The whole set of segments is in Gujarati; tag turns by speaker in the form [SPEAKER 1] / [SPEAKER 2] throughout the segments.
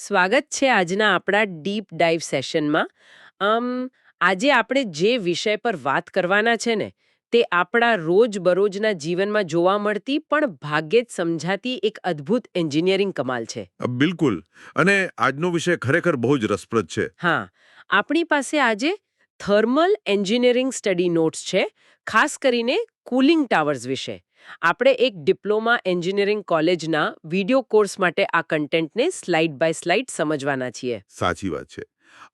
[SPEAKER 1] સ્વાગત છે આજના આપણા ડીપ ડાઇવ સેશનમાં. આમ આજે આપણે જે વિષય પર વાત કરવાના છે ને તે આપણા રોજબરોજના જીવનમાં જોવા મળતી પણ ભાગ્યે જ સમજાતી એક અદ્ભુત એન્જિનિયરિંગ કમાલ છે.
[SPEAKER 2] બિલકુલ. અને આજનો વિષય ખરેખર બહુ જ રસપ્રદ છે.
[SPEAKER 1] હા, આપણી પાસે આજે થર્મલ એન્જિનિયરિંગ સ્ટડી નોટ્સ છે, ખાસ કરીને કુલિંગ ટાવર્સ વિશે. આપણે એક ડિપ્લોમા એન્જિનિયરિંગ કોલેજના વિડિયો કોર્સ માટે આ કન્ટેન્ટને સ્લાઇડ બાય સ્લાઇડ સમજવાના છીએ.
[SPEAKER 2] સાચી વાત છે.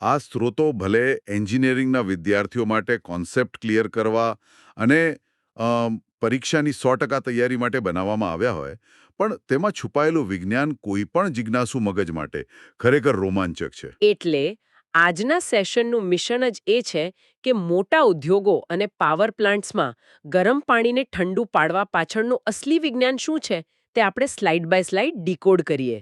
[SPEAKER 2] આ સ્ત્રોતો ભલે એન્જિનિયરિંગના વિદ્યાર્થીઓ માટે કોન્સેપ્ટ ક્લિયર કરવા અને પરીક્ષાની 100% તૈયારી માટે બનાવવામાં આવ્યા હોય, પણ તેમાં છુપાયેલું વિજ્ઞાન કોઈ પણ જિજ્ઞાસુ મગજ માટે ખરેખર રોમાંચક છે.
[SPEAKER 1] એટલે આજના સેશનનું મિશન જ એ છે કે મોટા ઉદ્યોગો અને પાવર પ્લાન્ટ્સમાં ગરમ પાણીને ઠંડુ પાડવા પાછળનું અસલી વિજ્ઞાન શું છે તે આપણે સ્લાઇડ બાય સ્લાઇડ ડીકોડ કરીએ.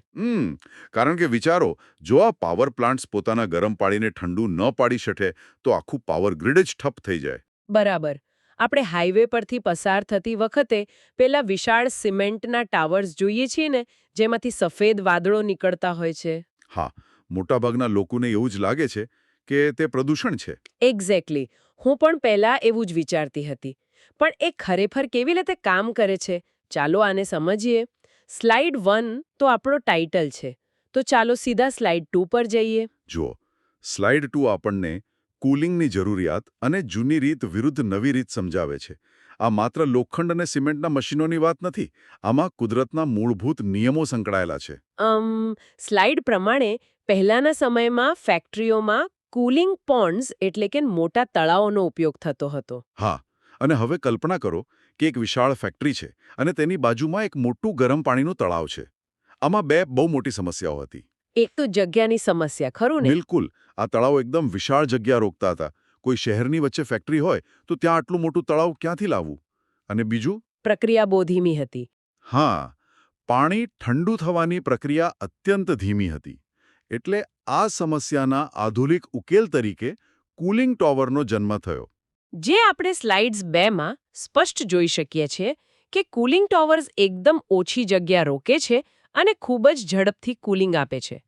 [SPEAKER 2] કારણ કે વિચારો, જો આ પાવર પ્લાન્ટ્સ પોતાના ગરમ પાણીને ઠંડુ ન પાડી શકે તો આખું પાવર ગ્રીડ જ ઠપ થઈ જાય.
[SPEAKER 1] બરાબર. આપણે હાઈવે પરથી પસાર થતી વખતે પેલા વિશાળ સિમેન્ટના ટાવર્સ જોઈએ છીએ ને, જેમાંથી સફેદ વાદળો નીકળતા હોય છે.
[SPEAKER 2] હા, મોટાભાગના લોકોને એવું જ લાગે છે કે તે પ્રદૂષણ છે.
[SPEAKER 1] એક્ઝેક્ટલી. હું પણ પહેલા એવું જ વિચારતી હતી. પણ એ ખરેખર કેવી રીતે કામ કરે છે, ચાલો આને સમજીએ. સ્લાઇડ 1 તો આપણો ટાઇટલ છે, તો ચાલો સીધા સ્લાઇડ 2 પર જઈએ.
[SPEAKER 2] જુઓ, સ્લાઇડ 2 આપણને કુલિંગની જરૂરિયાત અને જૂની રીત વિરુદ્ધ નવી રીત સમજાવે છે. આ માત્ર લોખંડ અને સિમેન્ટના મશીનોની વાત નથી. આમાં કુદરતના મૂળભૂત નિયમો સંકળાયેલા છે.
[SPEAKER 1] સ્લાઇડ પ્રમાણે પહેલાના સમયમાં ફેક્ટરીઓમાં કુલિંગ પોન્ડ્સ એટલે કે મોટા તળાવોનો ઉપયોગ થતો હતો.
[SPEAKER 2] હા, અને હવે કલ્પના કરો કે એક વિશાળ ફેક્ટરી છે અને તેની બાજુમાં એક મોટું ગરમ પાણીનું તળાવ છે. આમાં બે બહુ મોટી સમસ્યાઓ હતી.
[SPEAKER 1] એક તો જગ્યાની સમસ્યા, ખરું ને?
[SPEAKER 2] બિલકુલ. આ તળાવ એકદમ વિશાળ જગ્યા રોકતા હતા. કોઈ શહેરની વચ્ચે ફેક્ટરી હોય તો ત્યાં આટલું મોટું તળાવ ક્યાંથી લાવવું? અને બીજું,
[SPEAKER 1] પ્રક્રિયા બહુ ધીમી હતી.
[SPEAKER 2] હા, પાણી ઠંડુ થવાની પ્રક્રિયા અત્યંત ધીમી હતી. એટલે આ સમસ્યાના આધુનિક ઉકેલ તરીકે કુલિંગ ટોવરનો જન્મ થયો.
[SPEAKER 1] જે આપણે સ્લાઇડ્સ 2 માં સ્પષ્ટ જોઈ શકીએ છીએ કે કુલિંગ ટોવર્સ એકદમ ઓછી જગ્યા રોકે છે અને ખૂબ જ ઝડપથી કુલિંગ આપે છે.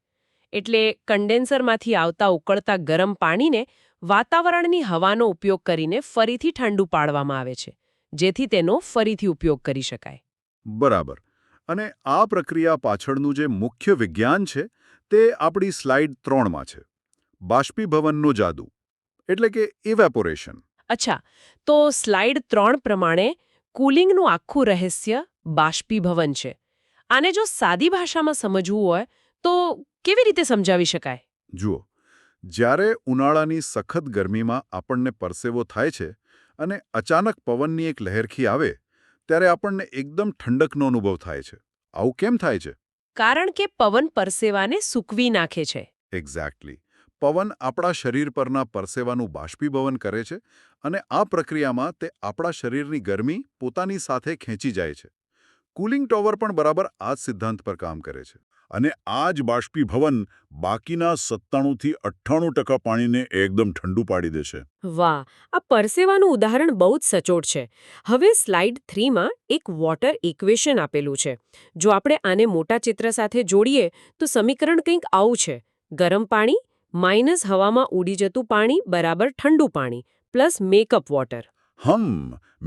[SPEAKER 1] એટલે કન્ડેન્સરમાંથી આવતા ઉકળતા ગરમ પાણીને વાતાવરણની હવાનો ઉપયોગ કરીને ફરીથી ઠંડુ પાડવામાં આવે છે, જેથી તેનો ફરીથી ઉપયોગ કરી શકાય.
[SPEAKER 2] બરાબર. અને આ પ્રક્રિયા પાછળનું જે મુખ્ય વિજ્ઞાન છે તે આપણી સ્લાઇડ 3માં છે. બાષ્પીભવનનો જાદુ, એટલે કે ઇવેપોરેશન.
[SPEAKER 1] અચ્છા, તો સ્લાઇડ 3 પ્રમાણે કુલિંગનું આખું રહસ્ય બાષ્પીભવન છે. આને જો સાદી ભાષામાં સમજવું હોય તો કેવી રીતે સમજાવી શકાય?
[SPEAKER 2] જુઓ, જ્યારે ઉનાળાની સખત ગરમીમાં આપણને પરસેવો થાય છે અને અચાનક પવનની એક લહેરખી આવે, ત્યારે આપણને એકદમ ઠંડકનો અનુભવ થાય છે. આવું કેમ થાય છે?
[SPEAKER 1] કારણ કે પવન પરસેવાને સૂકવી નાખે છે.
[SPEAKER 2] એક્ઝેક્ટલી. પવન આપણા શરીર પરના પરસેવાનું બાષ્પીભવન કરે છે અને આ પ્રક્રિયામાં તે આપણા શરીરની ગરમી પોતાની સાથે ખેંચી જાય છે. કુલિંગ ટોવર પણ બરાબર આ જ સિદ્ધાંત પર કામ કરે છે. અને આ જ બાષ્પીભવન બાકીના 97થી 98% પાણીને એકદમ ઠંડુ પાડી દેશે.
[SPEAKER 1] વાહ, આ પરસેવાનું ઉદાહરણ બહુ જ સચોટ છે. હવે સ્લાઇડ 3 માં એક વોટર ઇક્વેશન આપેલું છે. જો આપણે આને મોટા ચિત્ર સાથે જોડીએ તો સમીકરણ કંઈક આવું છે: ગરમ પાણી માઇનસ હવામાં ઉડી જતું પાણી બરાબર ઠંડુ પાણી plus makeup water.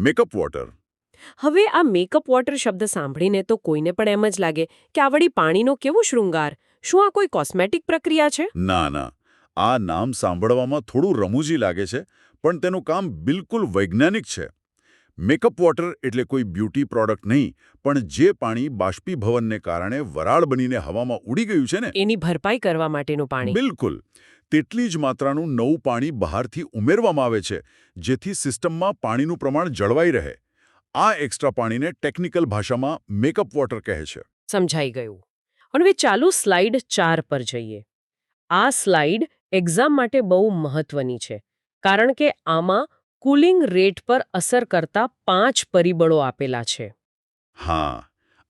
[SPEAKER 2] Makeup water.
[SPEAKER 1] હવે આ મેકઅપ વોટર શબ્દ સાંભળીને તો કોઈને પણ એમ જ લાગે કે આ વળી પાણીનો કેવો શૃંગાર. શું આ કોઈ કોસ્મેટિક પ્રક્રિયા છે?
[SPEAKER 2] ના ના, આ નામ સાંભળવામાં થોડું રમૂજી લાગે છે, પણ તેનું કામ બિલકુલ વૈજ્ઞાનિક છે. મેકઅપ વોટર એટલે કોઈ બ્યુટી પ્રોડક્ટ નહીં, પણ જે પાણી બાષ્પીભવનને કારણે વરાળ બનીને હવામાં ઉડી ગયું છે ને,
[SPEAKER 1] એની ભરપાઈ કરવા માટેનું પાણી.
[SPEAKER 2] બિલકુલ તેટલી જ માત્રાનું નવું પાણી બહારથી ઉમેરવામાં આવે છે, જેથી સિસ્ટમમાં પાણીનું પ્રમાણ જળવાઈ રહે. આ એક્સ્ટ્રા પાણીને ટેકનિકલ ભાષામાં મેકઅપ વોટર કહે છે.
[SPEAKER 1] સમજાઈ ગયું. હવે ચાલો સ્લાઇડ 4 પર જઈએ. આ સ્લાઇડ એક્ઝામ માટે બહુ મહત્વની છે, કારણ કે આમાં કુલિંગ રેટ પર અસર કરતા 5 પરિબળો આપેલા છે.
[SPEAKER 2] હા,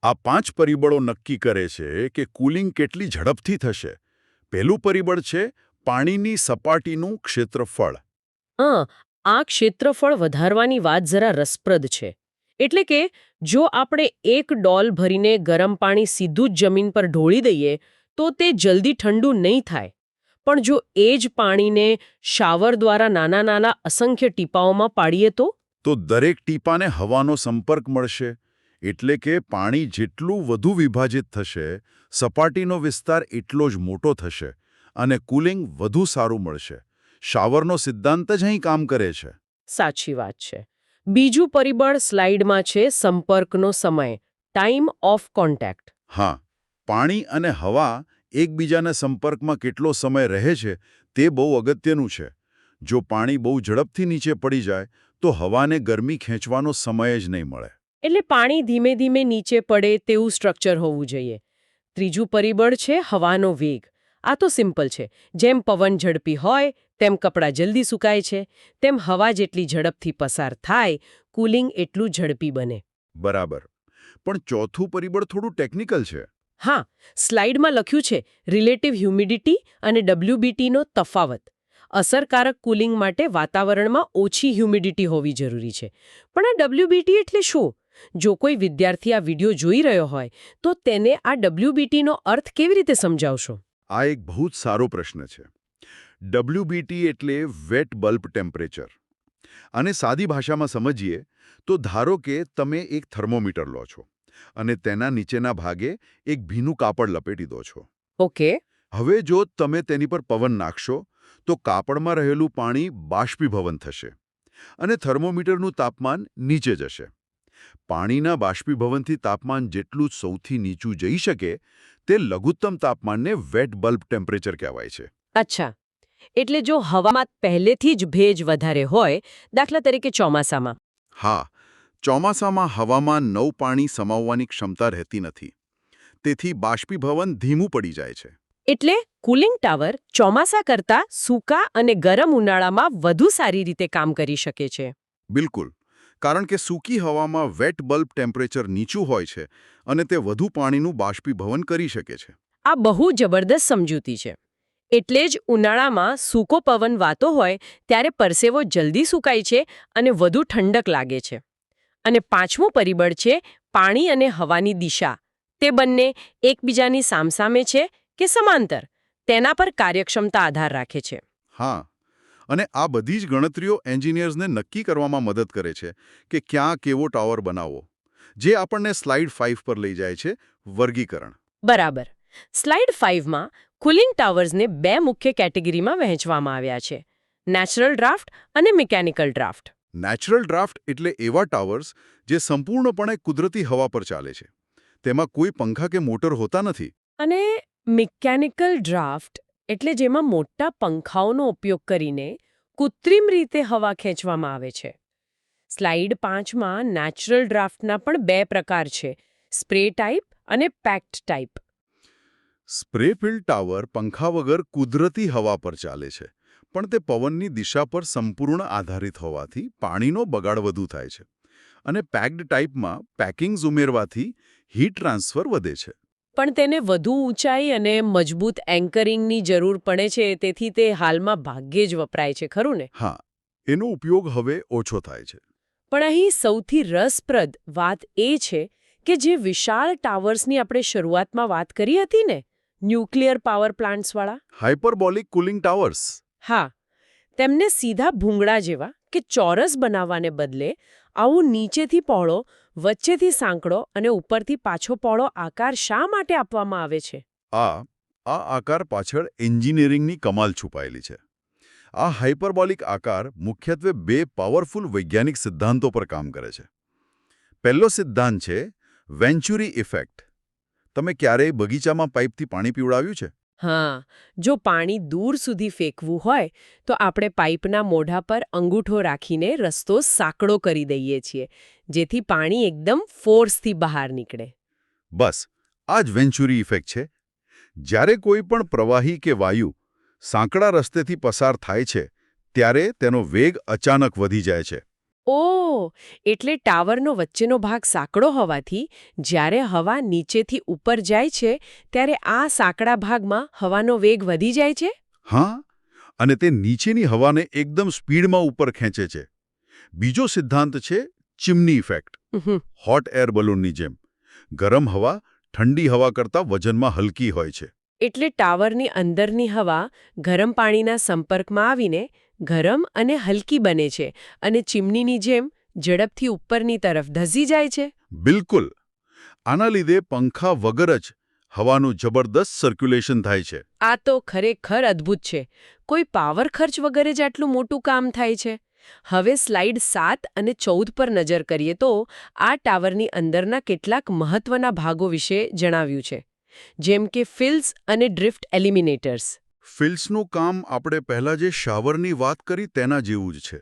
[SPEAKER 2] આ 5 પરિબળો નક્કી કરે છે કે કુલિંગ કેટલી ઝડપથી થશે. પહેલું પરિબળ છે પાણીની સપાટીનું ક્ષેત્રફળ.
[SPEAKER 1] આ ક્ષેત્રફળ વધારવાની વાત જરા રસપ્રદ છે. એટલે કે જો આપણે 1 ડોલ ભરીને ગરમ પાણી સીધું જ જમીન પર ઢોળી દઈએ તો તે જલ્દી ઠંડુ નહીં થાય. પણ જો એ જ પાણીને શાવર દ્વારા નાના નાના અસંખ્ય ટીપાઓમાં પાડીએ
[SPEAKER 2] તો દરેક ટીપાને હવાનો સંપર્ક મળશે, એટલે કે પાણી જેટલું વધુ વિભાજિત થશે, સપાટીનો વિસ્તાર એટલો જ મોટો થશે અને કુલિંગ વધુ સારું મળશે. શાવરનો સિદ્ધાંત જ અહીં કામ કરે છે.
[SPEAKER 1] સાચી વાત છે. બીજું પરિબળ સ્લાઇડમાં છે સંપર્કનો સમય, ટાઈમ ઓફ કોન્ટેક્ટ.
[SPEAKER 2] હા, પાણી અને હવા એકબીજાના સંપર્કમાં કેટલો સમય રહે છે તે બહુ અગત્યનું છે. જો પાણી બહુ ઝડપથી નીચે પડી જાય તો હવાને ગરમી ખેંચવાનો સમય જ નહીં મળે.
[SPEAKER 1] એટલે પાણી ધીમે ધીમે નીચે પડે તેવું સ્ટ્રક્ચર હોવું જોઈએ. ત્રીજું પરિબળ છે હવાનો વેગ. આ તો સિમ્પલ છે. જેમ પવન ઝડપી હોય તેમ કપડાં જલ્દી સુકાય છે, તેમ હવા જેટલી ઝડપથી પસાર થાય કુલિંગ એટલું ઝડપી બને.
[SPEAKER 2] બરાબર. પણ ચોથું પરિબળ થોડું ટેકનિકલ છે.
[SPEAKER 1] હા, સ્લાઇડમાં લખ્યું છે રિલેટિવ હ્યુમિડિટી અને WBTનો તફાવત. અસરકારક કુલિંગ માટે વાતાવરણમાં ઓછી હ્યુમિડિટી હોવી જરૂરી છે. પણ આ WBT એટલે શું? જો કોઈ વિદ્યાર્થી આ વિડિયો જોઈ રહ્યો હોય તો તેને આ WBTનો અર્થ કેવી રીતે સમજાવશો?
[SPEAKER 2] આ એક બહુ જ સારો પ્રશ્ન છે. WBT એટલે વેટ બલ્બ ટેમ્પરેચર. અને સાદી ભાષામાં સમજીએ તો ધારો કે તમે એક થર્મોમીટર લો છો અને તેના નીચેના ભાગે એક ભીનું કાપડ લપેટી દો છો.
[SPEAKER 1] ઓકે.
[SPEAKER 2] હવે જો તમે તેની પર પવન નાખશો તો કાપડમાં રહેલું પાણી બાષ્પીભવન થશે અને થર્મોમીટરનું તાપમાન નીચે જશે. પાણીના બાષ્પીભવનથી તાપમાન જેટલું સૌથી નીચું જઈ શકે તે લઘુત્તમ તાપમાનને વેટ બલ્બ ટેમ્પરેચર કહેવાય છે.
[SPEAKER 1] અચ્છા. એટલે જો હવામાં પહેલેથી જ ભેજ વધારે હોય, દાખલા તરીકે ચોમાસામાં.
[SPEAKER 2] હા, ચોમાસામાં હવામાં નવું પાણી સમાવવાની ક્ષમતા રહેતી નથી. તેથી બાષ્પીભવન ધીમું પડી જાય છે.
[SPEAKER 1] એટલે કુલિંગ ટાવર ચોમાસા કરતાં સૂકા અને ગરમ ઉનાળામાં વધુ સારી રીતે કામ કરી શકે છે.
[SPEAKER 2] બિલકુલ. કારણ કે સૂકી હવામાં વેટ બલ્બ ટેમ્પરેચર નીચું હોય છે અને તે વધુ પાણીનું બાષ્પીભવન કરી શકે છે.
[SPEAKER 1] આ બહુ જબરદસ્ત સમજૂતી છે. એટલે જ ઉનાળામાં સૂકો પવન વાતો હોય ત્યારે પરસેવો જલ્દી સુકાય છે અને વધુ ઠંડક લાગે છે. અને પાંચમું પરિબળ છે પાણી અને હવાની દિશા. તે બંને એકબીજાની સામસામે છે કે સમાંતર, તેના પર કાર્યક્ષમતા આધાર રાખે છે.
[SPEAKER 2] હા, અને આ બધી જ ગણતરીઓ એન્જિનિયર્સને નક્કી કરવામાં મદદ કરે છે કે ક્યાં કેવો ટાવર બનાવવો. જે આપણને સ્લાઇડ 5 પર લઈ જાય છે, વર્ગીકરણ.
[SPEAKER 1] બરાબર. સ્લાઇડ 5માં કુલિંગ ટાવર્સને બે મુખ્ય કેટેગરીમાં વહેંચવામાં આવ્યા છે: નેચરલ ડ્રાફ્ટ અને મિકેનિકલ ડ્રાફ્ટ.
[SPEAKER 2] નેચરલ ડ્રાફ્ટ એટલે એવા ટાવર્સ જે સંપૂર્ણપણે કુદરતી હવા પર ચાલે છે. તેમાં કોઈ પંખા કે મોટર હોતા નથી.
[SPEAKER 1] અને મિકેનિકલ ડ્રાફ્ટ એટલે જેમાં મોટા પંખાઓનો ઉપયોગ કરીને કૃત્રિમ રીતે હવા ખેંચવામાં આવે છે. સ્લાઇડ 5માં નેચરલ ડ્રાફ્ટના પણ બે પ્રકાર છે: સ્પ્રે ટાઇપ અને packed type.
[SPEAKER 2] Spray field tower પંખા વગર કુદરતી હવા પર ચાલે છે, પણ તે પવનની દિશા પર સંપૂર્ણ આધારિત હોવાથી પાણીનો બગાડ વધુ થાય છે. અને પેક્ડ ટાઇપમાં પેકિંગ્સ ઉમેરવાથી હીટ ટ્રાન્સફર વધે છે.
[SPEAKER 1] પણ તેને વધુ ઊંચાઈ અને મજબૂત એન્કરિંગની જરૂર પડે છે, તેથી તે હાલમાં ભાગ્યે જ વપરાય છે, ખરું ને?
[SPEAKER 2] હા, એનો ઉપયોગ હવે ઓછો થાય છે.
[SPEAKER 1] પણ અહીં સૌથી રસપ્રદ વાત એ છે કે જે વિશાળ ટાવર્સની આપણે શરૂઆતમાં વાત કરી હતી ને, ન્યુક્લિયર પાવર પ્લાન્ટ્સવાળા,
[SPEAKER 2] હાઇપરબોલિક કુલિંગ ટાવર્સ.
[SPEAKER 1] હા, તેમને સીધા ભૂંગળા જેવા કે ચોરસ બનાવવાને બદલે આવું નીચેથી પહોળો, વચ્ચેથી સાંકડો અને ઉપરથી પાછો પહોળો આકાર શા માટે આપવામાં આવે છે?
[SPEAKER 2] આ આકાર પાછળ એન્જિનિયરિંગની કમાલ છુપાયેલી છે. આ હાઇપરબોલિક આકાર મુખ્યત્વે બે પાવરફુલ વૈજ્ઞાનિક સિદ્ધાંતો પર કામ કરે છે. પહેલો સિદ્ધાંત છે વેન્ચુરી ઇફેક્ટ. તમે ક્યારેય બગીચામાં પાઇપથી પાણી પીવડાવ્યું છે?
[SPEAKER 1] હા, જો પાણી દૂર સુધી ફેંકવું હોય તો આપણે પાઇપના મોઢા પર અંગૂઠો રાખીને રસ્તો સાંકડો કરી દઈએ છીએ, જેથી પાણી એકદમ ફોર્સથી બહાર નીકળે.
[SPEAKER 2] બસ, આ જ વેન્ચુરી ઇફેક્ટ છે. જ્યારે કોઈ પણ પ્રવાહી કે વાયુ સાંકડા રસ્તેથી પસાર થાય છે, ત્યારે તેનો વેગ અચાનક વધી જાય છે.
[SPEAKER 1] ઓહ, એટલે ટાવરનો વચ્ચેનો ભાગ સાંકડો હોવાથી જ્યારે હવા નીચેથી ઉપર જાય છે ત્યારે આ સાંકડા ભાગમાં હવાનો વેગ વધી જાય છે?
[SPEAKER 2] હા, અને તે નીચેની હવાને એકદમ સ્પીડમાં ઉપર ખેંચે છે. બીજો સિદ્ધાંત છે ચિમની ઇફેક્ટ. હોટ એર બલૂનની જેમ. ગરમ હવા ઠંડી હવા કરતાં વજનમાં હલકી હોય છે.
[SPEAKER 1] એટલે ટાવરની અંદરની હવા ગરમ પાણીના સંપર્કમાં આવીને ગરમ અને હલકી બને છે અને ચીમનીની જેમ ઝડપથી ઉપરની તરફ ધસી જાય છે.
[SPEAKER 2] બિલકુલ. આના લીધે પંખા વગર જ હવાનું જબરદસ્ત સર્ક્યુલેશન થાય છે.
[SPEAKER 1] આ તો ખરેખર અદ્ભુત છે. કોઈ પાવર ખર્ચ વગર જ આટલું મોટું કામ થાય છે. હવે સ્લાઇડ 7 અને 14 પર નજર કરીએ તો આ ટાવરની અંદરના કેટલાક મહત્વના ભાગો વિશે જણાવ્યું છે. જેમ કે ફિલ્સ અને ડ્રિફ્ટ એલિમિનેટર્સ.
[SPEAKER 2] ફિલ્સનું કામ આપણે પહેલા જે શાવરની વાત કરી તેના જેવું જ છે.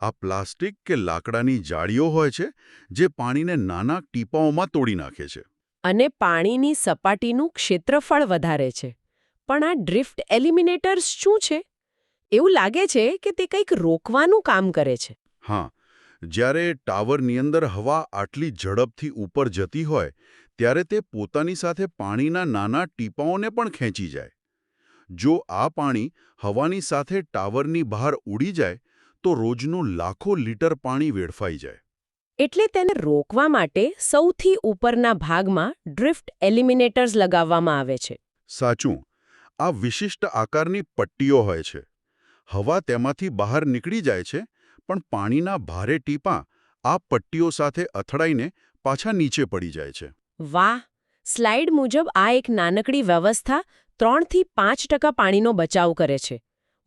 [SPEAKER 2] આ પ્લાસ્ટિક કે લાકડાની જાળીઓ હોય છે જે પાણીને નાના ટીપાઓમાં તોડી નાખે છે.
[SPEAKER 1] અને પાણીની સપાટીનું ક્ષેત્રફળ વધારે છે. પણ આ ડ્રિફ્ટ એલિમિનેટર્સ શું છે? એવું લાગે છે કે તે કંઈક રોકવાનું કામ કરે છે.
[SPEAKER 2] હા, જ્યારે ટાવરની અંદર હવા આટલી ઝડપથી ઉપર જતી હોય ત્યારે તે પોતાની સાથે પાણીના નાના ટીપાઓને પણ ખેંચી જાય. જો આ પાણી હવાની સાથે ટાવરની બહાર ઉડી જાય તો રોજનું લાખો લીટર પાણી વેડફાઈ જાય.
[SPEAKER 1] એટલે તેને રોકવા માટે સૌથી ઉપરના ભાગમાં ડ્રિફ્ટ એલિમિનેટર્સ લગાવવામાં આવે છે.
[SPEAKER 2] સાચું. આ વિશિષ્ટ આકારની પટ્ટીઓ હોય છે. હવા તેમાંથી બહાર નીકળી જાય છે, પણ પાણીના ભારે ટીપાં આ પટ્ટીઓ સાથે અથડાઈને પાછા નીચે પડી જાય છે.
[SPEAKER 1] વાહ! સ્લાઇડ મુજબ આ એક નાનકડી વ્યવસ્થા 3થી 5% પાણીનો બચાવ કરે છે.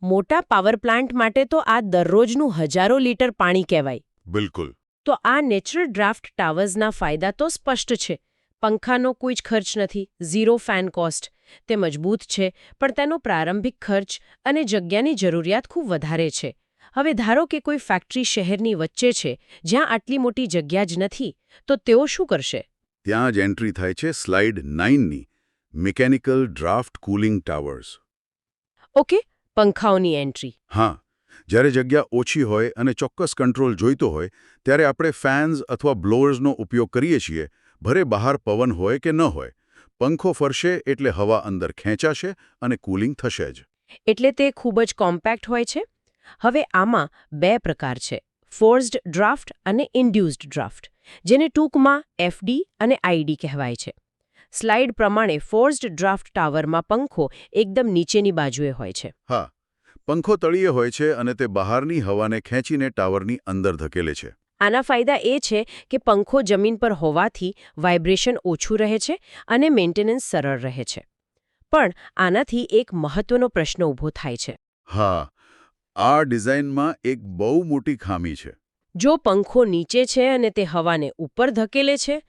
[SPEAKER 1] મોટા પાવર પ્લાન્ટ માટે તો આ દરરોજનું હજારો લીટર પાણી કહેવાય.
[SPEAKER 2] બિલકુલ.
[SPEAKER 1] તો આ નેચરલ ડ્રાફ્ટ ટાવર્સના ફાયદા તો સ્પષ્ટ છે. પંખાનો કોઈ જ ખર્ચ નથી, ઝીરો ફેન કોસ્ટ. તે મજબૂત છે, પણ તેનો પ્રારંભિક ખર્ચ અને જગ્યાની જરૂરિયાત ખૂબ વધારે છે. હવે ધારો કે કોઈ ફેક્ટરી શહેરની વચ્ચે છે, જ્યાં આટલી મોટી જગ્યા જ નથી, તો તેઓ શું કરશે?
[SPEAKER 2] ત્યાં જ એન્ટ્રી થાય છે સ્લાઇડ 9ની mechanical draft cooling towers.
[SPEAKER 1] Okay, પંખાઓની એન્ટ્રી.
[SPEAKER 2] હા, જ્યારે જગ્યા ઓછી હોય અને ચોક્કસ કંટ્રોલ જોઈતો હોય ત્યારે આપણે ફેન્સ અથવા બ્લોઅર્સનો ઉપયોગ કરીએ છીએ, ભલે બહાર પવન હોય કે ન હોય. પંખો ફરશે એટલે હવા અંદર ખેંચાશે અને કુલિંગ થશે જ.
[SPEAKER 1] એટલે તે ખૂબ જ કોમ્પેક્ટ હોય છે. હવે આમાં 2 પ્રકાર છે, ફોર્સ્ડ ડ્રાફ્ટ અને ઇન્ડ્યુસ્ડ ડ્રાફ્ટ, જેને ટૂંકમાં FD અને ID કહેવાય છે. સ્લાઇડ પ્રમાણે ફોર્સ્ડ ડ્રાફ્ટ ટાવરમાં પંખો એકદમ નીચેની બાજુએ હોય છે.
[SPEAKER 2] હા, પંખો તળિયે હોય છે અને તે બહારની હવાને ખેંચીને ટાવરની અંદર ધકેલે છે.
[SPEAKER 1] આના ફાયદા એ છે કે પંખો જમીન પર હોવાથી વાઇબ્રેશન ઓછું રહે છે અને મેન્ટેનન્સ સરળ રહે છે. પણ આનાથી એક મહત્વનો પ્રશ્ન ઊભો થાય છે.
[SPEAKER 2] હા, આ ડિઝાઇનમાં એક બહુ મોટી ખામી છે.
[SPEAKER 1] જો પંખો નીચે છે અને તે હવાને ઉપર ધકેલે છે,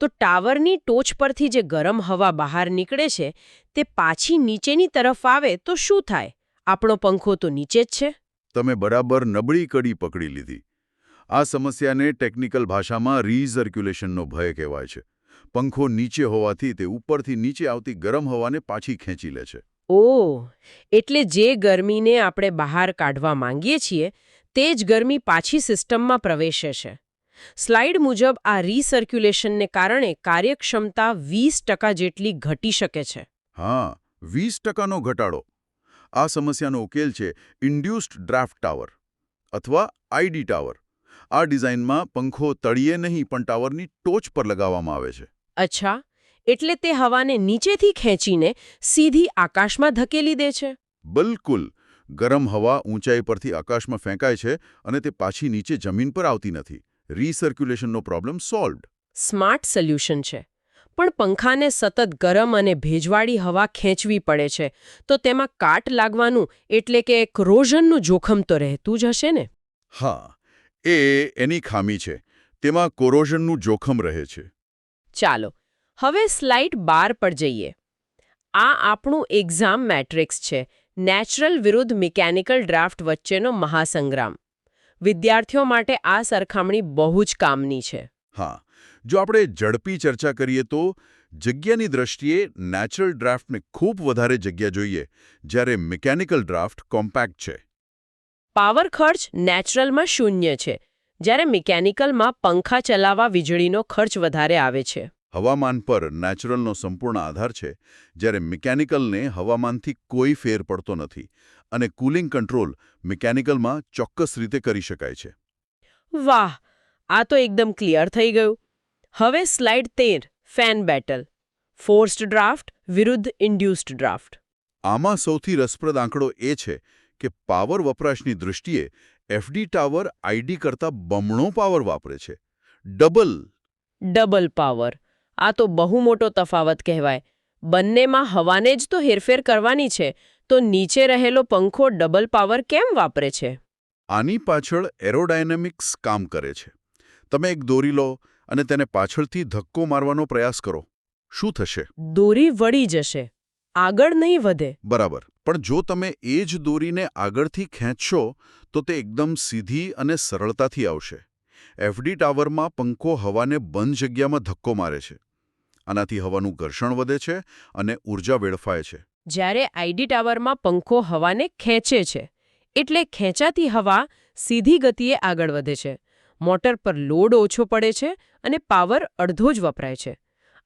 [SPEAKER 1] તો ટાવરની ટોચ પરથી જે ગરમ હવા બહાર નીકળે છે તે પાછી નીચેની તરફ આવે તો શું થાય? આપણો પંખો તો નીચે જ છે.
[SPEAKER 2] તમે બરાબર નબળી કડી પકડી લીધી. આ સમસ્યાને ટેકનિકલ ભાષામાં રીસર્ક્યુલેશનનો ભય કહેવાય છે. પંખો નીચે હોવાથી તે ઉપરથી નીચે આવતી ગરમ હવાને પાછી ખેંચી લે છે.
[SPEAKER 1] ઓહ, એટલે જે ગરમીને આપણે બહાર કાઢવા માંગીએ છીએ તે જ ગરમી પાછી સિસ્ટમમાં પ્રવેશે છે. સ્લાઇડ મુજબ આ રીસર્ક્યુલેશનને કારણે કાર્યક્ષમતા 20% જેટલી ઘટી શકે છે.
[SPEAKER 2] હા, 20%નો ઘટાડો. આ સમસ્યાનો ઉકેલ છે ઇન્ડ્યુસ્ડ ડ્રાફ્ટ ટાવર અથવા ID ટાવર. આ ડિઝાઇનમાં પંખો તળિયે નહીં પણ ટાવરની ટોચ પર લગાવવામાં આવે છે.
[SPEAKER 1] અચ્છા, એટલે તે હવાને નીચેથી ખેંચીને સીધી આકાશમાં ધકેલી દે છે.
[SPEAKER 2] બિલકુલ. ગરમ હવા ઊંચાઈ પરથી આકાશમાં ફેંકાય છે અને તે પાછી નીચે જમીન પર આવતી નથી. રીસર્ક્યુલેશનનો પ્રોબ્લેમ સોલ્વડ.
[SPEAKER 1] સ્માર્ટ સોલ્યુશન છે. પણ પંખાને સતત ગરમ અને ભેજવાળી હવા ખેંચવી પડે છે, તો તેમાં કાટ લાગવાનું એટલે કે કોરોઝનનું જોખમ તો રહેતું જ હશે ને?
[SPEAKER 2] હા, એની ખામી છે. તેમાં કોરોઝનનું જોખમ રહે છે.
[SPEAKER 1] ચાલો હવે સ્લાઇડ 12 પર જઈએ. આ આપણું એક્ઝામ મેટ્રિક્સ છે, નેચરલ વિરુદ્ધ મિકેનિકલ ડ્રાફ્ટ વચ્ચેનો મહાસંગ્રામ. વિદ્યાર્થીઓ માટે આ સરખામણી બહુ જ કામની છે.
[SPEAKER 2] હા, જો આપણે ઝડપી ચર્ચા કરીએ તો જગ્યાની દ્રષ્ટિએ નેચરલ ડ્રાફ્ટને ખૂબ વધારે જગ્યા જોઈએ, જ્યારે મિકેનિકલ ડ્રાફ્ટ કોમ્પેક્ટ છે.
[SPEAKER 1] પાવર ખર્ચ નેચરલમાં 0 છે, જ્યારે મિકેનિકલમાં પંખા ચલાવવા વીજળીનો ખર્ચ વધારે આવે છે.
[SPEAKER 2] હવામાન પર નેચરલનો સંપૂર્ણ આધાર છે, જ્યારે મિકેનિકલને હવામાનથી કોઈ ફેર પડતો નથી અને કુલિંગ કંટ્રોલ મિકેનિકલમાં ચોક્કસ રીતે કરી શકાય છે.
[SPEAKER 1] વાહ, આ તો એકદમ ક્લિયર થઈ ગયું. હવે slide 13 fan battle. Forced draft વિરુદ્ધ ઇન્ડ્યુસ્ડ ડ્રાફ્ટ.
[SPEAKER 2] આમાં સૌથી રસપ્રદ આંકડો એ છે કે પાવર વપરાશની દૃષ્ટિએ એફડી ટાવર આઈડી કરતાં બમણો પાવર વાપરે છે.
[SPEAKER 1] Double power. આ તો બહુ મોટો તફાવત કહેવાય. બંનેમાં હવાને જ તો હેરફેર કરવાની છે, તો નીચે રહેલો પંખો ડબલ પાવર કેમ વાપરે છે?
[SPEAKER 2] આની પાછળ એરોડાયનેમિક્સ કામ કરે છે. તમે એક દોરી લો અને તેને પાછળથી ધક્કો મારવાનો પ્રયાસ કરો. શું થશે?
[SPEAKER 1] દોરી વળી જશે, આગળ નહીં વધે.
[SPEAKER 2] બરાબર. પણ જો તમે એ જ દોરીને આગળથી ખેંચશો તો તે એકદમ સીધી અને સરળતાથી આવશે. એફડી ટાવરમાં પંખો હવાને બંધ જગ્યામાં ધક્કો મારે છે. આનાથી હવાનું ઘર્ષણ વધે છે અને ઊર્જા વેડફાય છે.
[SPEAKER 1] જ્યારે આઈડી ટાવરમાં પંખો હવાને ખેંચે છે, એટલે ખેંચાતી હવા સીધી ગતિએ આગળ વધે છે. મોટર પર લોડ ઓછો પડે છે અને પાવર અડધો જ વપરાય છે.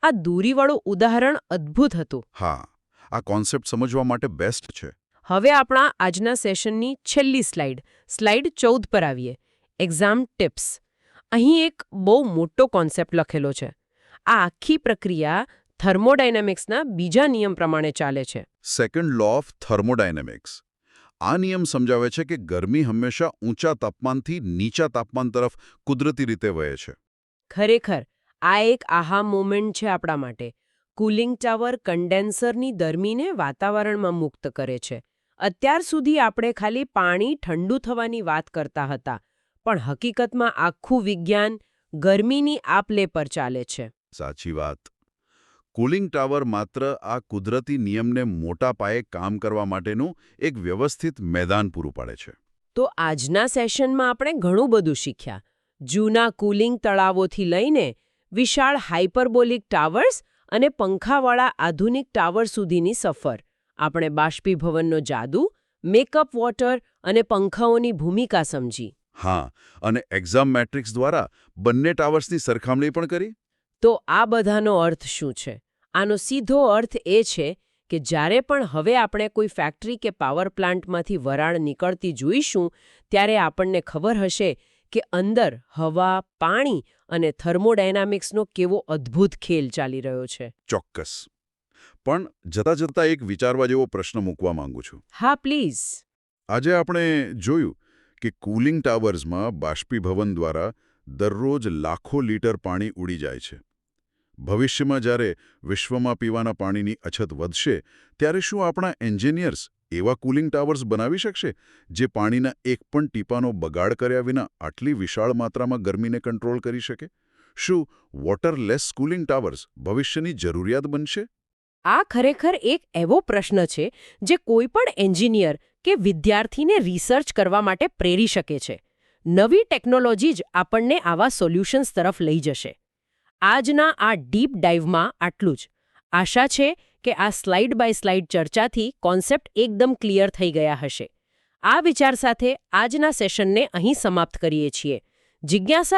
[SPEAKER 1] આ દોરીવાળું ઉદાહરણ અદ્ભુત હતું.
[SPEAKER 2] હા, આ કોન્સેપ્ટ સમજવા માટે બેસ્ટ છે.
[SPEAKER 1] હવે આપણા આજના સેશનની છેલ્લી સ્લાઇડ 14 પર આવીએ. Exam tips. અહીં એક બહુ મોટો કોન્સેપ્ટ લખેલો છે. આ આખી પ્રક્રિયા થર્મોડાયનેમિક્સના બીજા નિયમ પ્રમાણે ચાલે છે.
[SPEAKER 2] Second law of thermodynamics. આ નિયમ સમજાવે છે કે ગરમી હંમેશા ઊંચા તાપમાનથી નીચા તાપમાન તરફ કુદરતી રીતે વહે છે.
[SPEAKER 1] ખરેખર આ એક આહા મોમેન્ટ છે આપણા માટે. કુલિંગ ટાવર કન્ડેન્સરની ગરમીને વાતાવરણમાં મુક્ત કરે છે. અત્યાર સુધી આપણે ખાલી પાણી ઠંડુ થવાની વાત કરતા હતા, પણ હકીકતમાં આખું વિજ્ઞાન ગરમીની આપ-લે પર ચાલે છે.
[SPEAKER 2] સાચી વાત. કુલિંગ ટાવર માત્ર આ કુદરતી નિયમને મોટા પાયે કામ કરવા માટેનું એક વ્યવસ્થિત મેદાન પૂરું પાડે છે.
[SPEAKER 1] તો આજના સેશનમાં આપણે ઘણું બધું શીખ્યા. જૂના કુલિંગ તળાવોથી લઈને વિશાળ હાઇપરબોલિક ટાવર્સ અને પંખાવાળા આધુનિક ટાવર સુધીની સફર. આપણે બાષ્પીભવનનો જાદુ, મેકઅપ વોટર અને પંખાઓની ભૂમિકા સમજી.
[SPEAKER 2] હા, અને એક્ઝામ મેટ્રિક્સ દ્વારા બંને ટાવર્સની સરખામણી પણ કરી.
[SPEAKER 1] તો આ બધાનો અર્થ શું છે? આનો સીધો અર્થ એ છે કે જ્યારે પણ હવે આપણે કોઈ ફેક્ટરી કે પાવર પ્લાન્ટમાંથી વરાળ નીકળતી જોઈશું, ત્યારે આપણને ખબર હશે કે અંદર હવા, પાણી અને થર્મોડાયનામિક્સનો કેવો અદ્ભુત ખેલ ચાલી રહ્યો છે.
[SPEAKER 2] ચોક્કસ. પણ જતાં જતાં એક વિચારવા જેવો પ્રશ્ન મૂકવા માંગુ છું.
[SPEAKER 1] હા, પ્લીઝ.
[SPEAKER 2] આજે આપણે જોયું કે કુલિંગ ટાવર્સમાં બાષ્પીભવન દ્વારા દરરોજ લાખો લીટર પાણી ઉડી જાય છે. ભવિષ્યમાં જ્યારે વિશ્વમાં પીવાના પાણીની અછત વધશે, ત્યારે શું આપણા એન્જિનિયર્સ એવા કુલિંગ ટાવર્સ બનાવી શકશે જે પાણીના એક પણ ટીપાનો બગાડ કર્યા વિના આટલી વિશાળ માત્રામાં ગરમીને કંટ્રોલ કરી શકે? શું વોટરલેસ કુલિંગ ટાવર્સ ભવિષ્યની જરૂરિયાત બનશે?
[SPEAKER 1] આ ખરેખર એક એવો પ્રશ્ન છે જે કોઈ પણ એન્જિનિયર કે વિદ્યાર્થીને રિસર્ચ કરવા માટે પ્રેરી શકે છે. નવી ટેકનોલોજી જ આપણને આવા સોલ્યુશન્સ તરફ લઈ જશે. આજના આ ડીપ ડાઇવમાં આટલું જ. આશા છે કે આ સ્લાઇડ બાય સ્લાઇડ ચર્ચાથી કોન્સેપ્ટ એકદમ ક્લિયર થઈ ગયા હશે. આ વિચાર સાથે આજના સેશનને અહીં સમાપ્ત કરીએ છીએ. જિજ્ઞાસા